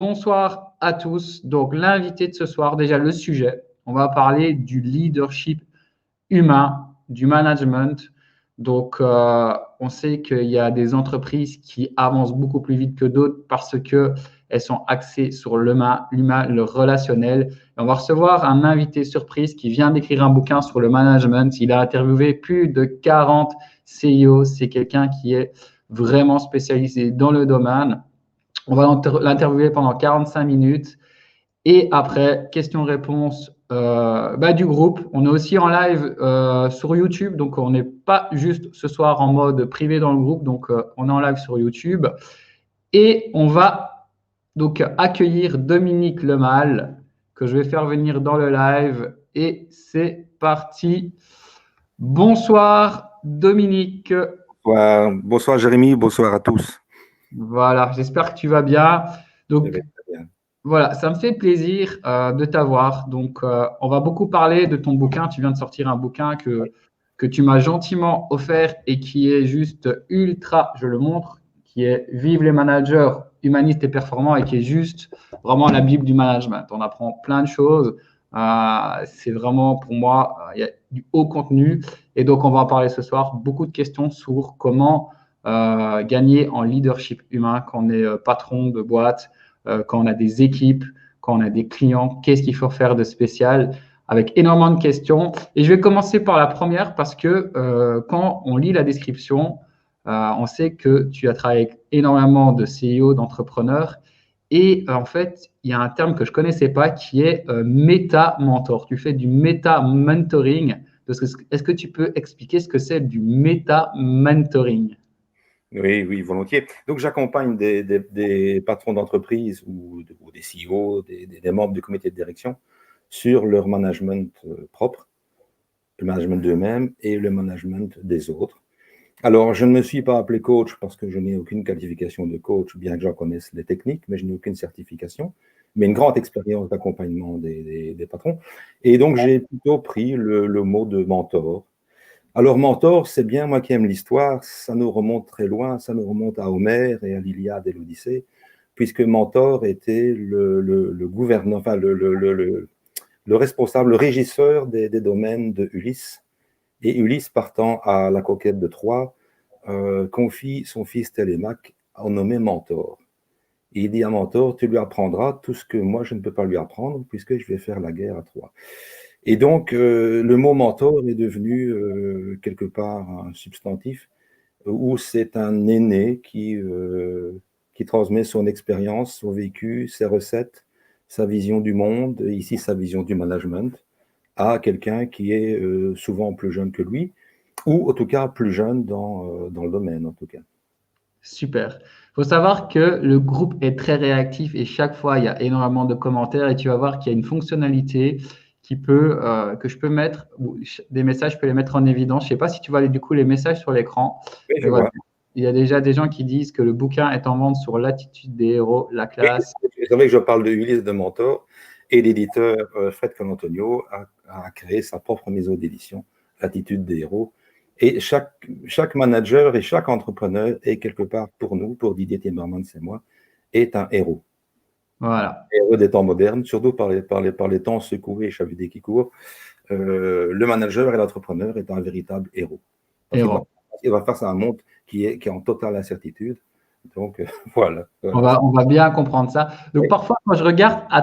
Bonsoir à tous. Donc, l'invité de ce soir, déjà le sujet, on va parler du leadership humain, du management. Donc, on sait qu'il y a des entreprises qui avancent beaucoup plus vite que d'autres parce qu'elles sont axées sur l'humain, le relationnel. Et on va recevoir un invité surprise qui vient d'écrire un bouquin sur le management. Il a interviewé plus de 40 CEO. C'est quelqu'un qui est vraiment spécialisé dans le domaine. On va l'interviewer pendant 45 minutes. Et après, questions-réponses du groupe. On est aussi en live sur YouTube. Donc, on n'est pas juste ce soir en mode privé dans le groupe. Donc, on est en live sur YouTube. Et on va donc accueillir Dominique Lemal, que je vais faire venir dans le live. Et c'est parti. Bonsoir, Dominique. Bonsoir Jérémy, bonsoir à tous. Voilà, j'espère que tu vas bien. Donc, Je vais très bien. voilà, ça me fait plaisir de t'avoir. Donc, on va beaucoup parler de ton bouquin. Tu viens de sortir un bouquin que tu m'as gentiment offert et qui est juste ultra, je le montre, qui est Vive les managers humanistes et performants et qui est juste vraiment la Bible du management. On apprend plein de choses. C'est vraiment pour moi, il y a du haut contenu. Et donc, on va en parler ce soir. Beaucoup de questions sur comment gagner en leadership humain quand on est patron de boîte. Quand on a des équipes, quand on a des clients, qu'est-ce qu'il faut faire de spécial avec énormément de questions. Et je vais commencer par la première parce que quand on lit la description, on sait que tu as travaillé avec énormément de CEO, d'entrepreneurs. Et en fait, il y a un terme que je ne connaissais pas qui est méta-mentor. Tu fais du méta-mentoring. Est-ce que tu peux expliquer ce que c'est du méta-mentoring? Oui, volontiers. Donc j'accompagne des patrons d'entreprise ou des CEO, des membres du comité de direction sur leur management propre, le management d'eux-mêmes et le management des autres. Alors, je ne me suis pas appelé coach parce que je n'ai aucune qualification de coach, bien que j'en connaisse les techniques, mais je n'ai aucune certification, mais une grande expérience d'accompagnement des patrons. Et donc, j'ai plutôt pris le mot de mentor. Alors, mentor, c'est bien, moi qui aime l'histoire, ça nous remonte très loin, ça nous remonte à Homère et à l'Iliade et l'Odyssée, puisque mentor était le gouverneur, enfin le responsable, le régisseur des domaines de Ulysse. Et Ulysse, partant à la conquête de Troie, confie son fils Télémaque au nommé mentor. Et il dit à mentor, tu lui apprendras tout ce que moi je ne peux pas lui apprendre, puisque je vais faire la guerre à Troie. Et donc, le mot mentor est devenu quelque part un substantif où c'est un aîné qui transmet son expérience, son vécu, ses recettes, sa vision du monde, et ici sa vision du management, à quelqu'un qui est souvent plus jeune que lui, ou en tout cas plus jeune dans le domaine, en tout cas. Super. Il faut savoir que le groupe est très réactif et chaque fois, il y a énormément de commentaires et tu vas voir qu'il y a une fonctionnalité que je peux mettre, des messages, je peux les mettre en évidence. Je ne sais pas si tu vois du coup les messages sur l'écran. Oui, je Voilà. vois. Il y a déjà des gens qui disent que le bouquin est en vente sur l'attitude des héros, la classe. Vous savez que je parle de Ulysse de Mentor et l'éditeur Fred Colantonio a créé sa propre maison d'édition, L'attitude des héros. Et chaque manager et chaque entrepreneur est quelque part pour nous, pour Didier Timmermans et moi, est un héros. Voilà. Héros des temps modernes, surtout par les temps secoués et chavirés qui courent. Le manager et l'entrepreneur est un véritable héros. Parce Héros. qu'il va face à un monde qui est en totale incertitude. Donc, voilà. On va bien comprendre ça. Donc, Oui. parfois, quand je regarde à